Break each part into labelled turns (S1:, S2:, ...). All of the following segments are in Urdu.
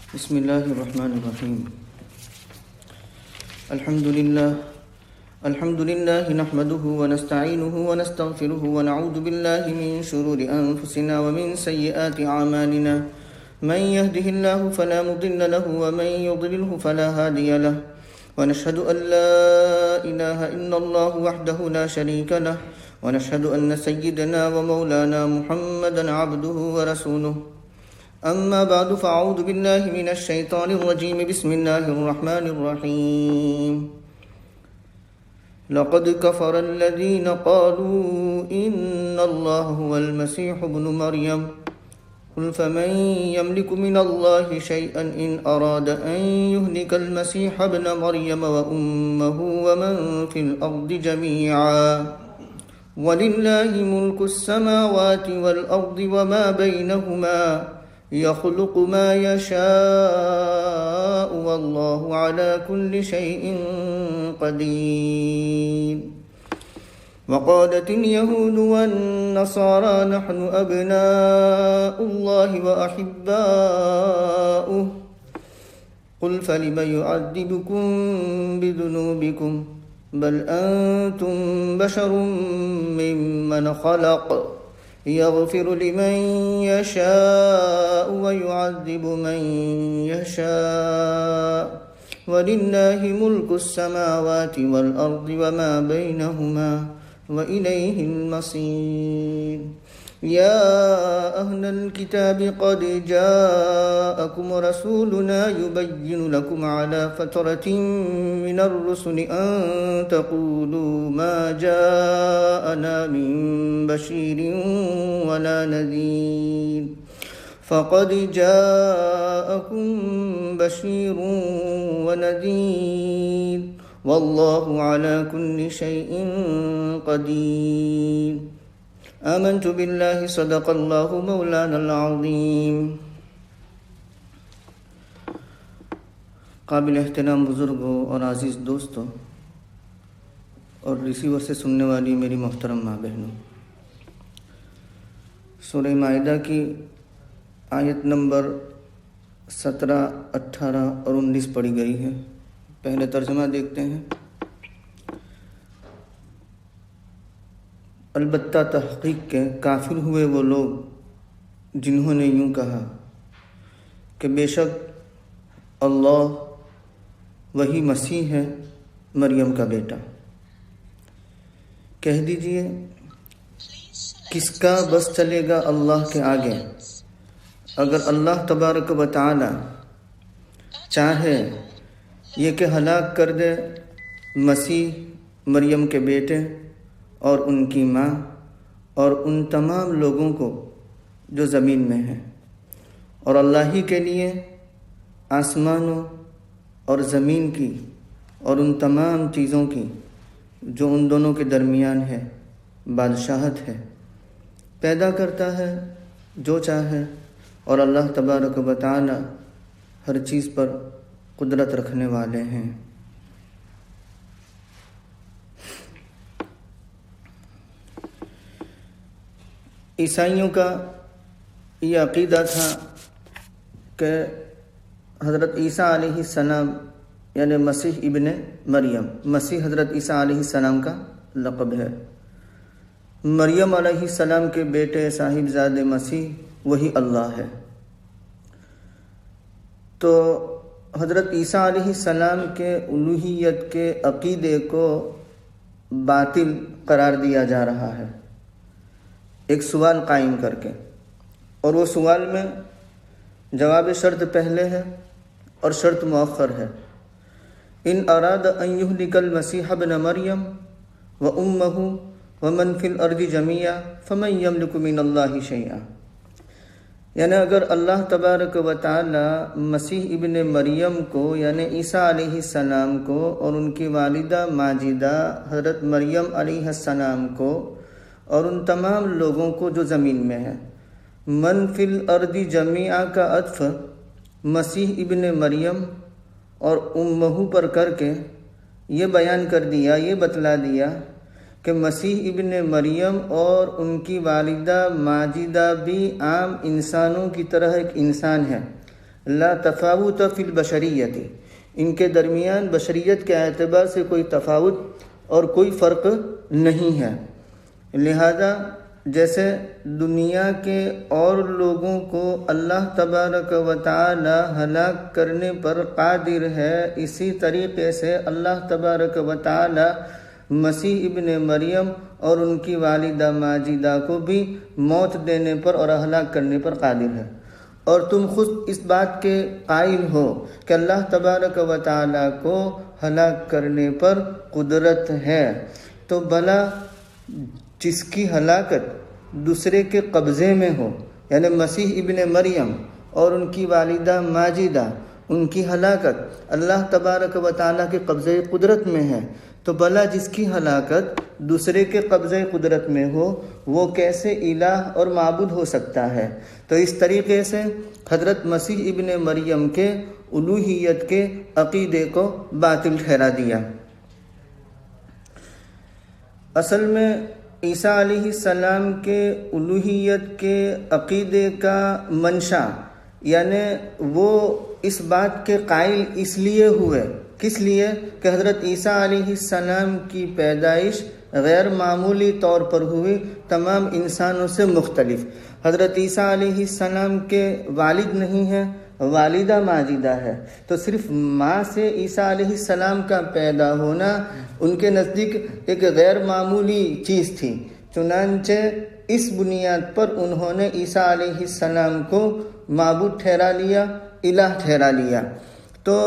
S1: بسم الله الرحمن الرحيم. الحمد لله نحمده ونستعينه ونستغفره ونعوذ بالله من شرور أنفسنا ومن سيئات أعمالنا. من يهده الله فلا مضل له ومن يضلله فلا هادي له. ونشهد أن لا إله إلا الله وحده لا شريك له. ونشهد أن سيدنا ومولانا محمدا عبده ورسوله. أما بعد فأعوذ بالله من الشيطان الرجيم. بسم الله الرحمن الرحيم. لقد كفر الذين قالوا إن الله هو المسيح ابن مريم. قل فمن يملك من الله شيئا إن أراد أن يهلك المسيح ابن مريم وأمه ومن في الأرض جميعا. ولله ملك السماوات والأرض وما بينهما. يخلق ما يشاء والله على كل شيء قدير. وقالت اليهود والنصارى نحن أبناء الله وأحباؤه. قل فلم يعذبكم بذنوبكم بل أنتم بشر ممن خلق. يغفر لمن يشاء ويعذب من يشاء. ولله ملك السماوات والأرض وما بينهما وإليه المصير. يا أهل الكتاب قد جاءكم رسولنا يبين لكم على فترة من الرسل أن تقولوا ما جاءنا من بشير ولا نذير. فقد جاءكم بشير ونذير والله على كل شيء قدير. آمنت بالله صدق الله مولانا العظيم. قابل احترام بزرگوں اور عزیز دوستوں اور ریسیور سے سننے والی میری محترم ماں بہنوں، سورہ مائدہ کی آیت نمبر 17، 18 اور 19 پڑھی گئی ہے. پہلے ترجمہ دیکھتے ہیں. البتہ تحقیق کے کافر ہوئے وہ لوگ جنہوں نے یوں کہا کہ بے شک اللہ وہی مسیح ہے، مریم کا بیٹا. کہہ دیجئے کس کا بس چلے گا اللہ کے آگے. اگر اللہ تبارک و تعالی چاہے یہ کہ ہلاک کر دے مسیح، مریم کے بیٹے اور ان کی ماں اور ان تمام لوگوں کو جو زمین میں ہیں، اور اللہ ہی کے لیے آسمانوں اور زمین کی اور ان تمام چیزوں کی جو ان دونوں کے درمیان ہے بادشاہت ہے. پیدا کرتا ہے جو چاہے، اور اللہ تبارک و تعالی ہر چیز پر قدرت رکھنے والے ہیں. عیسائیوں کا یہ عقیدہ تھا کہ حضرت عیسیٰ علیہ السلام یعنی مسیح ابن مریم، مسیح حضرت عیسیٰ علیہ السلام کا لقب ہے. مریم علیہ السلام کے بیٹے صاحبزاد مسیح وہی اللہ ہے. تو حضرت عیسیٰ علیہ السلام کے الوہیت کے عقیدے کو باطل قرار دیا جا رہا ہے ایک سوال قائم کر کے، اور وہ سوال میں جواب شرط پہلے ہے اور شرط مؤخر ہے. ان اراد ان یہلک المسیح ابن مریم وامہ ومن فی الارض جمیعا فمن یملک من اللہ شیئا. یعنی اگر اللہ تبارک و تعالی مسیح ابن مریم کو یعنی عیسیٰ علیہ السلام کو اور ان کی والدہ ماجدہ حضرت مریم علیہ السلام کو اور ان تمام لوگوں کو جو زمین میں ہیں، من فی الارض جمیعا کا عطف مسیح ابن مریم اور امہ پر کر کے یہ بیان کر دیا، یہ بتلا دیا کہ مسیح ابن مریم اور ان کی والدہ ماجدہ بھی عام انسانوں کی طرح ایک انسان ہے، لا تفاوت فی البشریت، ان کے درمیان بشریت کے اعتبار سے کوئی تفاوت اور کوئی فرق نہیں ہے۔ لہذا جیسے دنیا کے اور لوگوں کو اللہ تبارک و تعالی ہلاک کرنے پر قادر ہے، اسی طریقے سے اللہ تبارک و تعالی مسیح ابن مریم اور ان کی والدہ ماجدہ کو بھی موت دینے پر اور ہلاک کرنے پر قادر ہے۔ اور تم خود اس بات کے قائل ہو کہ اللہ تبارک و تعالی کو ہلاک کرنے پر قدرت ہے، تو بھلا جس کی ہلاکت دوسرے کے قبضے میں ہو، یعنی مسیح ابن مریم اور ان کی والدہ ماجدہ، ان کی ہلاکت اللہ تبارک و تعالیٰ کے قبضے قدرت میں ہے، تو بھلا جس کی ہلاکت دوسرے کے قبضے قدرت میں ہو وہ کیسے الہ اور معبود ہو سکتا ہے؟ تو اس طریقے سے حضرت مسیح ابن مریم کے الوہیت کے عقیدے کو باطل ٹھہرا دیا۔ اصل میں عیسیٰ علیہ السلام کے الوہیت کے عقیدے کا منشا، یعنی وہ اس بات کے قائل اس لیے ہوئے، کس لیے کہ حضرت عیسیٰ علیہ السلام کی پیدائش غیر معمولی طور پر ہوئی، تمام انسانوں سے مختلف۔ حضرت عیسیٰ علیہ السلام کے والد نہیں ہیں، والدہ ماجدہ ہے، تو صرف ماں سے عیسیٰ علیہ السلام کا پیدا ہونا ان کے نزدیک ایک غیر معمولی چیز تھی، چنانچہ اس بنیاد پر انہوں نے عیسیٰ علیہ السلام کو معبود ٹھہرا لیا، الہ ٹھہرا لیا۔ تو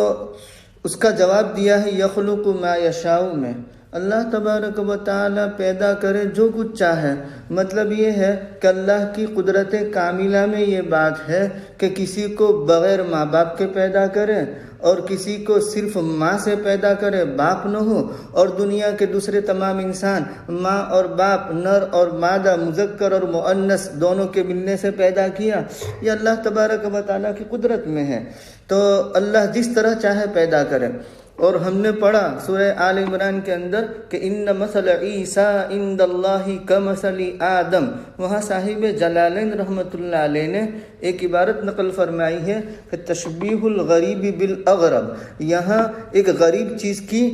S1: اس کا جواب دیا ہے یخلق ما یشاء میں، اللہ تبارک و تعالی پیدا کرے جو کچھ چاہے۔ مطلب یہ ہے کہ اللہ کی قدرت کاملہ میں یہ بات ہے کہ کسی کو بغیر ماں باپ کے پیدا کرے اور کسی کو صرف ماں سے پیدا کرے، باپ نہ ہو، اور دنیا کے دوسرے تمام انسان ماں اور باپ، نر اور مادہ، مذکر اور مؤنث دونوں کے ملنے سے پیدا کیا۔ یہ اللہ تبارک و تعالیٰ کی قدرت میں ہے، تو اللہ جس طرح چاہے پیدا کرے۔ اور ہم نے پڑھا سورہ آل عمران کے اندر کہ ان مثل عیسیٰ عند اللہ کمثل آدم، وہاں صاحب جلالین رحمۃ اللہ علیہ نے ایک عبارت نقل فرمائی ہے کہ تشبیہ الغریب بالاغرب، یہاں ایک غریب چیز کی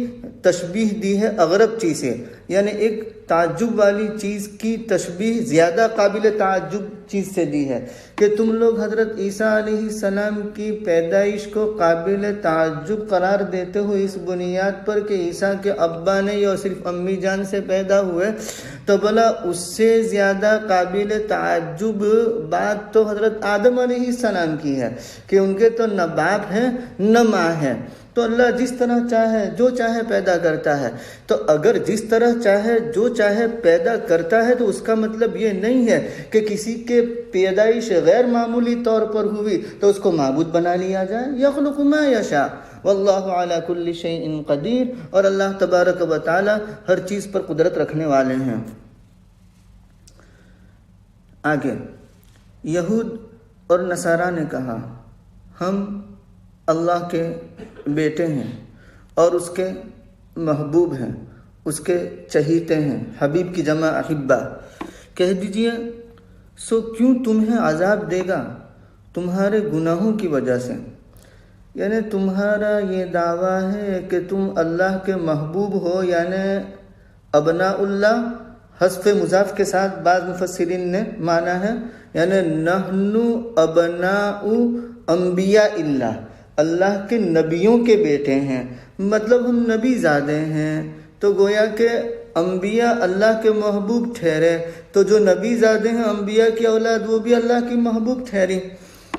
S1: تشبیہ دی ہے اغرب چیز سے، یعنی ایک تعجب والی چیز کی تشبیہ زیادہ قابل تعجب چیز سے دی ہے کہ تم لوگ حضرت عیسیٰ علیہ السلام کی پیدائش کو قابل تعجب قرار دیتے ہو اس بنیاد پر کہ عیسیٰ کے ابا نے یا صرف امی جان سے پیدا ہوئے، تو بھلا اس سے زیادہ قابل تعجب بات تو حضرت آدم علیہ السلام کی ہے کہ ان کے تو نہ باپ ہیں نہ ماں ہیں۔ تو اللہ جس طرح چاہے جو چاہے پیدا کرتا ہے، تو اگر جس طرح چاہے جو چاہے پیدا کرتا ہے تو اس کا مطلب یہ نہیں ہے کہ کسی کے پیدائش غیر معمولی طور پر ہوئی تو اس کو معبود بنا لیا جائے۔ یخلق ما یشاء واللہ علی کل شیء قدیر، اور اللہ تبارک و تعالی ہر چیز پر قدرت رکھنے والے ہیں۔ آگے یہود اور نصارہ نے کہا ہم اللہ کے بیٹے ہیں اور اس کے محبوب ہیں، اس کے چہیتے ہیں، حبیب کی جمع احبہ۔ کہہ دیجئے سو کیوں تمہیں عذاب دے گا تمہارے گناہوں کی وجہ سے؟ یعنی تمہارا یہ دعویٰ ہے کہ تم اللہ کے محبوب ہو، یعنی ابناء اللہ، حذف مضاف کے ساتھ بعض مفسرین نے مانا ہے، یعنی نحن ابناء انبیاء اللہ، اللہ کے نبیوں کے بیٹے ہیں، مطلب ہم نبی زادے ہیں۔ تو گویا کہ انبیاء اللہ کے محبوب ٹھہرے، تو جو نبی زادے ہیں انبیاء کی اولاد وہ بھی اللہ کی محبوب ٹھہری۔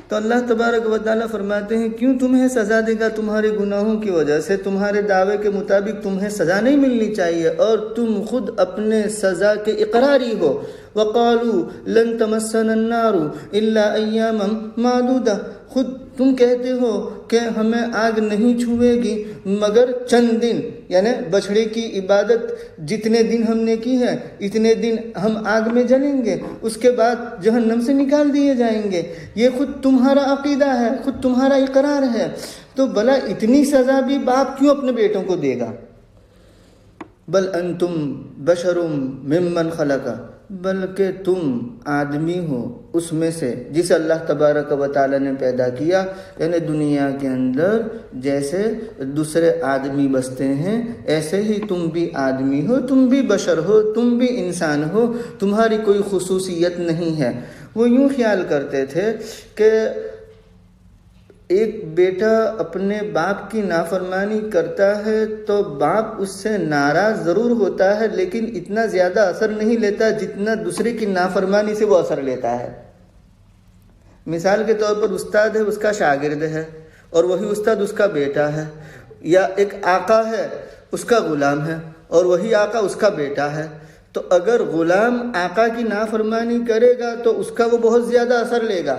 S1: تو اللہ تبارک و تعالیٰ فرماتے ہیں کیوں تمہیں سزا دے گا تمہارے گناہوں کی وجہ سے؟ تمہارے دعوے کے مطابق تمہیں سزا نہیں ملنی چاہیے، اور تم خود اپنے سزا کے اقراری ہو۔ وَقَالُوا لَن تَمَسَّنَا النَّارُ إِلَّا أَيَّامًا مَعْدُودَةً، خود تم کہتے ہو کہ ہمیں آگ نہیں چھوئے گی مگر چند دن، یعنی بچھڑے کی عبادت جتنے دن ہم نے کی ہے اتنے دن ہم آگ میں جلیں گے، اس کے بعد جہنم سے نکال دیے جائیں گے۔ یہ خود تمہارا عقیدہ ہے، خود تمہارا اقرار ہے، تو بھلا اتنی سزا بھی باپ کیوں اپنے بیٹوں کو دے گا؟ بل انتم بشر ممن خلق، بلکہ تم آدمی ہو اس میں سے جسے اللہ تبارک و تعالی نے پیدا کیا، یعنی دنیا کے اندر جیسے دوسرے آدمی بستے ہیں ایسے ہی تم بھی آدمی ہو، تم بھی بشر ہو، تم بھی انسان ہو، تمہاری کوئی خصوصیت نہیں ہے۔ وہ یوں خیال کرتے تھے کہ ایک بیٹا اپنے باپ کی نافرمانی کرتا ہے تو باپ اس سے ناراض ضرور ہوتا ہے، لیکن اتنا زیادہ اثر نہیں لیتا جتنا دوسرے کی نافرمانی سے وہ اثر لیتا ہے۔ مثال کے طور پر استاد ہے، اس کا شاگرد ہے، اور وہی استاد اس کا بیٹا ہے، یا ایک آقا ہے، اس کا غلام ہے، اور وہی آقا اس کا بیٹا ہے۔ تو اگر غلام آقا کی نافرمانی کرے گا تو اس کا وہ بہت زیادہ اثر لے گا،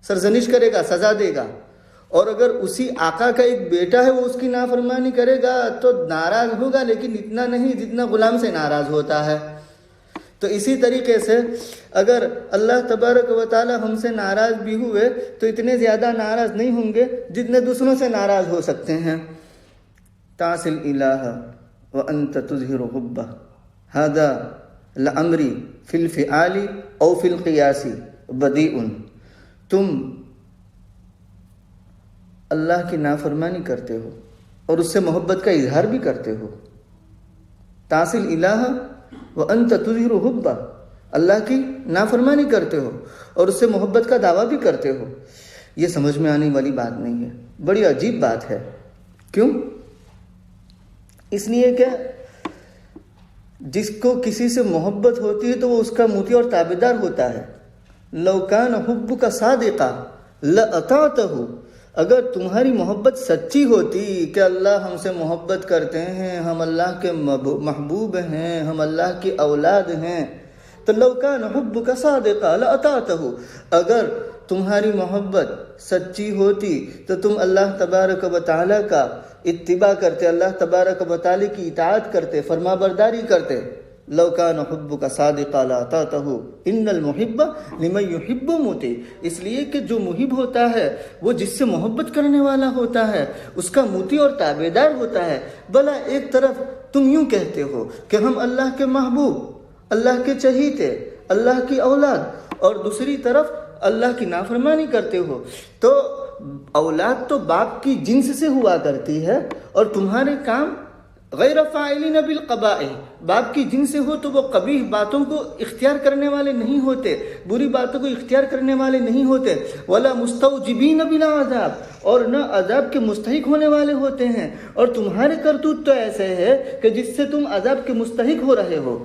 S1: سرزنش کرے گا، سزا دے گا، اور اگر اسی آقا کا ایک بیٹا ہے وہ اس کی نافرمانی کرے گا تو ناراض ہوگا، لیکن اتنا نہیں جتنا غلام سے ناراض ہوتا ہے۔ تو اسی طریقے سے اگر اللہ تبارک و تعالی ہم سے ناراض بھی ہوئے تو اتنے زیادہ ناراض نہیں ہوں گے جتنے دوسروں سے ناراض ہو سکتے ہیں۔ تعصی الالہ وانت تظہر حبہ ھذا لامری فی الفعال او فی القیاس بدیع۔ تم اللہ کی نافرمانی کرتے ہو اور اس سے محبت کا اظہار بھی کرتے ہو۔ تعصی الالہ وانت تظہر حبہ، اللہ کی نافرمانی کرتے ہو اور اس سے محبت کا دعویٰ بھی کرتے ہو۔ یہ سمجھ میں آنے والی بات نہیں ہے، بڑی عجیب بات ہے۔ کیوں؟ اس لیے کہ جس کو کسی سے محبت ہوتی ہے تو وہ اس کا موتی اور تابعدار ہوتا ہے۔ لو کان حبک صادقا لاطعتہ، اگر تمہاری محبت سچی ہوتی کہ اللہ ہم سے محبت کرتے ہیں، ہم اللہ کے محبوب ہیں، ہم اللہ کی اولاد ہیں، تو لو کان حبک صادقا لاطعتہ، اگر تمہاری محبت سچی ہوتی تو تم اللہ تبارک و تعالیٰ کا اتباع کرتے، اللہ تبارک و تعالیٰ کی اطاعت کرتے، فرما برداری کرتے۔ لو کان حبک صادقا لاطعتہ ان المحب لمن یحب مطیع، اس لیے کہ جو محب ہوتا ہے وہ جس سے محبت کرنے والا ہوتا ہے اس کا مطیع اور تابعدار ہوتا ہے۔ بھلا ایک طرف تم یوں کہتے ہو کہ ہم اللہ کے محبوب، اللہ کے چہیتے، اللہ کی اولاد، اور دوسری طرف اللہ کی نافرمانی کرتے ہو۔ تو اولاد تو باپ کی جنس سے ہوا کرتی ہے، اور تمہارے کام غیر فاعلین بالقبائح، باپ کی جن سے ہو تو وہ قبیح باتوں کو اختیار کرنے والے نہیں ہوتے، بری باتوں کو اختیار کرنے والے نہیں ہوتے، ولا مستوجبین بلا عذاب، اور نہ عذاب کے مستحق ہونے والے ہوتے ہیں۔ اور تمہارے کرتوت تو ایسے ہے کہ جس سے تم عذاب کے مستحق ہو رہے ہو۔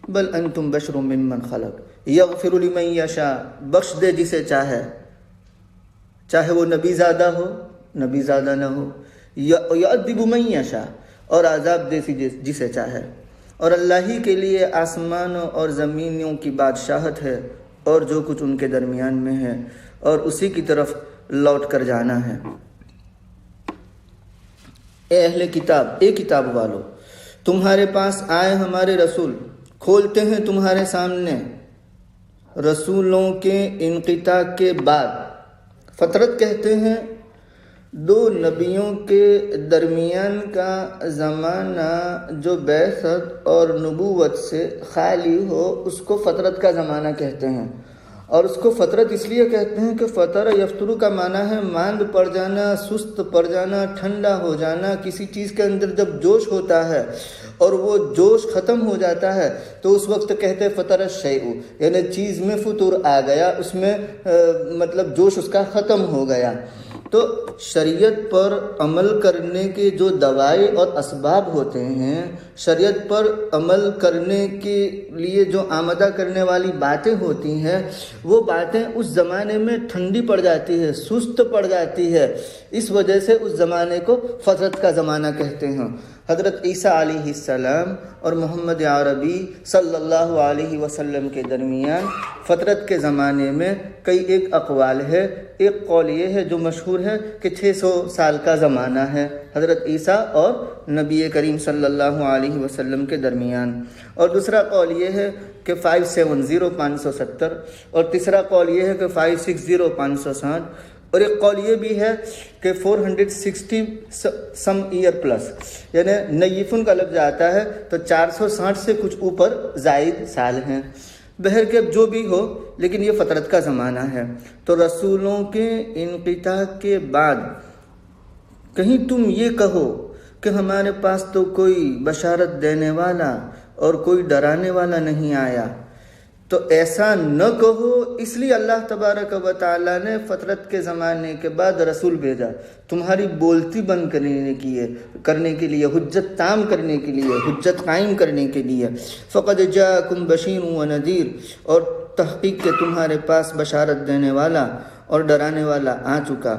S1: بل انتم بشر ممن خلق یغفر لمن یشاء، بخش دے جسے چاہے، چاہے وہ نبی زادہ ہو، نبی زادہ نہ ہو، یعذب من یشاء، اور عذاب دے جسے چاہے۔ اور اللہ ہی کے لیے آسمانوں اور زمینوں کی بادشاہت ہے اور جو کچھ ان کے درمیان میں ہے، اور اسی کی طرف لوٹ کر جانا ہے۔ اے اہل کتاب، اے کتاب والو، تمہارے پاس آئے ہمارے رسول، کھولتے ہیں تمہارے سامنے رسولوں کے انقطاع کے بعد۔ فترت کہتے ہیں دو نبیوں کے درمیان کا زمانہ جو بعثت اور نبوت سے خالی ہو اس کو فترت کا زمانہ کہتے ہیں۔ اور اس کو فترت اس لیے کہتے ہیں کہ فطر یفترو کا معنی ہے ماند پڑ جانا، سست پڑ جانا، ٹھنڈا ہو جانا۔ کسی چیز کے اندر جب جوش ہوتا ہے اور وہ جوش ختم ہو جاتا ہے تو اس وقت کہتے ہیں فطر الشیء، یعنی چیز میں فطور آ گیا، اس میں مطلب جوش اس کا ختم ہو گیا۔ تو شریعت پر عمل کرنے کے جو دواعی اور اسباب ہوتے ہیں، شریعت پر عمل کرنے کے لیے جو آمدہ کرنے والی باتیں ہوتی ہیں، وہ باتیں اس زمانے میں ٹھنڈی پڑ جاتی ہے، سست پڑ جاتی ہے، اس وجہ سے اس زمانے کو فترت کا زمانہ کہتے ہیں۔ حضرت عیسیٰ علیہ السلام اور محمد عربی صلی اللہ علیہ وسلم کے درمیان فترت کے زمانے میں کئی ایک اقوال ہے۔ ایک قول یہ ہے جو مشہور ہے کہ 600 سال کا زمانہ ہے حضرت عیسیٰ اور نبی کریم صلی اللہ علیہ وسلم کے درمیان، اور دوسرا قول یہ ہے کہ 570 570، اور تیسرا قول یہ ہے کہ 560 560، اور ایک قول یہ بھی ہے کہ 460 سم ایئر پلس، یعنی نیفن کا لفظ آتا ہے تو 460 سے کچھ اوپر زائد سال ہیں۔ بہرکیف جو بھی ہو، لیکن یہ فطرت کا زمانہ ہے۔ تو رسولوں کے انقطاع کے بعد کہیں تم یہ کہو کہ ہمارے پاس تو کوئی بشارت دینے والا اور کوئی ڈرانے والا نہیں آیا، تو ایسا نہ کہو، اس لیے اللہ تبارک و تعالیٰ نے فطرت کے زمانے کے بعد رسول بھیجا، تمہاری بولتی بند کرنے کے لیے، حجت تام کرنے کے لیے، حجت قائم کرنے کے لیے۔ فقد جاءکم بشیر و نذیر، اور تحقیق کہ تمہارے پاس بشارت دینے والا اور ڈرانے والا آ چکا۔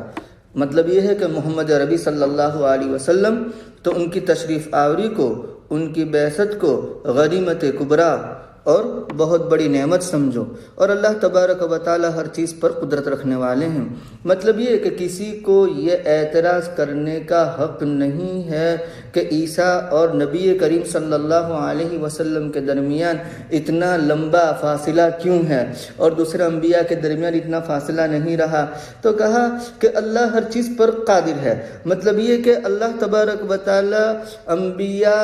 S1: مطلب یہ ہے کہ محمد عربی صلی اللہ علیہ وسلم تو ان کی تشریف آوری کو، ان کی بعثت کو غنیمت کبریٰ اور بہت بڑی نعمت سمجھو، اور اللہ تبارک و تعالی ہر چیز پر قدرت رکھنے والے ہیں۔ مطلب یہ ہے کہ کسی کو یہ اعتراض کرنے کا حق نہیں ہے کہ عیسیٰ اور نبی کریم صلی اللہ علیہ وسلم کے درمیان اتنا لمبا فاصلہ کیوں ہے اور دوسرے انبیاء کے درمیان اتنا فاصلہ نہیں رہا۔ تو کہا کہ اللہ ہر چیز پر قادر ہے۔ مطلب یہ کہ اللہ تبارک و تعالی انبیاء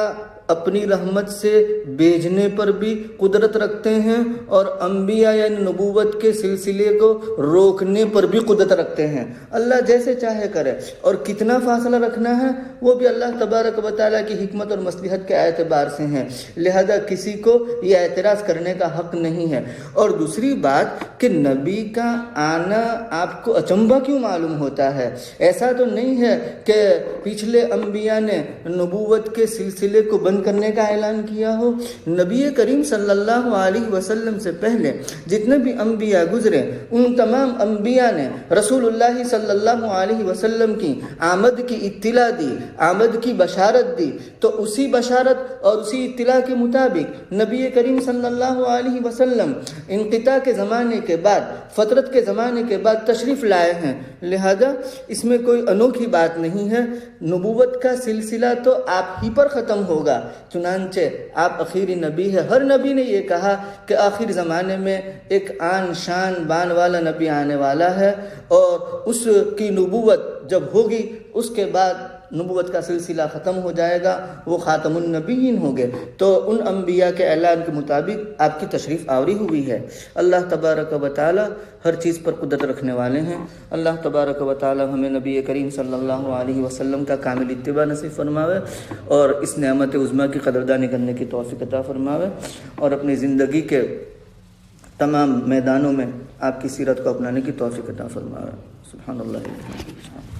S1: اپنی رحمت سے بھیجنے پر بھی قدرت رکھتے ہیں، اور انبیاء یعنی نبوت کے سلسلے کو روکنے پر بھی قدرت رکھتے ہیں۔ اللہ جیسے چاہے کرے، اور کتنا فاصلہ رکھنا ہے وہ بھی اللہ تبارک و تعالیٰ کی حکمت اور مصلحت کے اعتبار سے ہیں، لہذا کسی کو یہ اعتراض کرنے کا حق نہیں ہے۔ اور دوسری بات کہ نبی کا آنا آپ کو اچنبھا کیوں معلوم ہوتا ہے؟ ایسا تو نہیں ہے کہ پچھلے انبیاء نے نبوت کے سلسلے کو بند کرنے کا اعلان کیا ہو۔ نبی کریم صلی اللہ علیہ وسلم سے پہلے جتنے بھی انبیاء گزرے، ان تمام انبیاء نے رسول اللہ صلی اللہ علیہ وسلم کی آمد کی اطلاع دی، آمد کی بشارت دی، تو اسی بشارت اور اسی اطلاع کے مطابق نبی کریم صلی اللہ علیہ وسلم انقطاع کے زمانے کے بعد، فترت کے زمانے کے بعد تشریف لائے ہیں، لہذا اس میں کوئی انوکھی بات نہیں ہے۔ نبوت کا سلسلہ تو آپ ہی پر ختم ہوگا، چنانچہ آپ آخری نبی ہے۔ ہر نبی نے یہ کہا کہ آخر زمانے میں ایک آن شان بان والا نبی آنے والا ہے، اور اس کی نبوت جب ہوگی اس کے بعد نبوت کا سلسلہ ختم ہو جائے گا، وہ خاتم النبیین ہوں گے۔ تو ان انبیاء کے اعلان کے مطابق آپ کی تشریف آوری ہوئی ہے۔ اللہ تبارک و تعالی ہر چیز پر قدرت رکھنے والے ہیں۔ اللہ تبارک و تعالی ہمیں نبی کریم صلی اللہ علیہ وسلم کا کامل اتباع نصیب فرماوے، اور اس نعمت عظمیٰ کی قدردانی کرنے کی توفیق عطا فرماوے، اور اپنی زندگی کے تمام میدانوں میں آپ کی سیرت کو اپنانے کی توفیق عطا فرماوے۔ سبحان اللہ۔